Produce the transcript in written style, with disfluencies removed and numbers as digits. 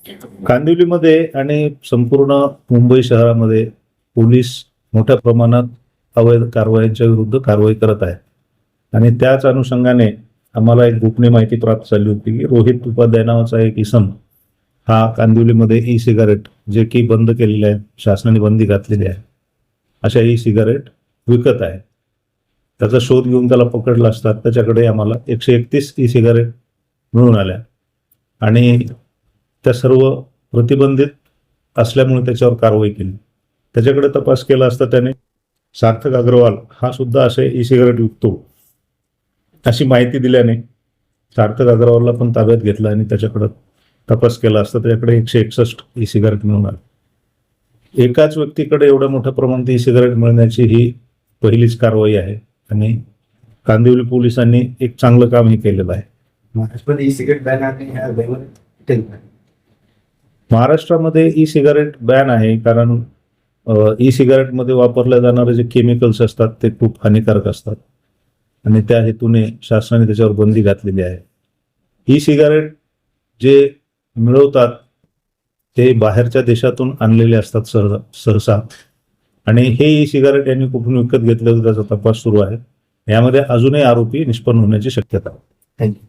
कांदिवलीमध्ये आणि संपूर्ण मुंबई शहरामध्ये पोलीस मोठ्या प्रमाणात अवैध कारवायांच्या विरुद्ध कारवाई करत आहे आणि त्याच अनुषंगाने आम्हाला एक गोपनीय माहिती प्राप्त झाली होती की रोहित उपाध्याय नावाचा एक इसम हा कांदिवलीमध्ये ई सिगारेट जे की बंद केलेले आहे, शासनाने बंदी घातलेली आहे, अशा ई सिगारेट विकत आहे. त्याचा शोध घेऊन त्याला पकडला असता त्याच्याकडे आम्हाला 131 ई सिगारेट मिळून आल्या आणि त्या सर्व प्रतिबंधित असल्यामुळे त्याच्यावर कारवाई केली. त्याच्याकडे तपास केला असता त्याने सार्थक अग्रवाल हा सुद्धा असे ई सिगारेट विकतो अशी माहिती दिल्याने सार्थक अग्रवालला पण ताब्यात घेतला आणि त्याच्याकडे तपास केला असता त्याच्याकडे 161 ई सिगारेट मिळून आले. एकाच व्यक्तीकडे एवढ्या मोठ्या प्रमाणात ई सिगारेट मिळण्याची ही पहिलीच कारवाई आहे आणि कांदिवली पोलिसांनी एक चांगलं काम हे केलेलं आहे. महाराष्ट्रामध्ये ई सिगारेट बॅन आहे. महाराष्ट्रामध्ये ई सिगारेट बॅन आहे कारण ई सिगारेटमध्ये वापरल्या जाणारे जे केमिकल्स असतात ते खूप हानिकारक असतात आणि त्या हेतूने शासनाने त्याच्यावर बंदी घातलेली आहे. ई सिगारेट जे मिळवतात ते बाहेरच्या देशातून आणलेले असतात सहसा आणि हे ई सिगारेट यांनी कुठून विकत घेतलं त्याचा तपास सुरू आहे. यामध्ये अजूनही आरोपी निष्पन्न होण्याची शक्यता आहे. थँक्यू.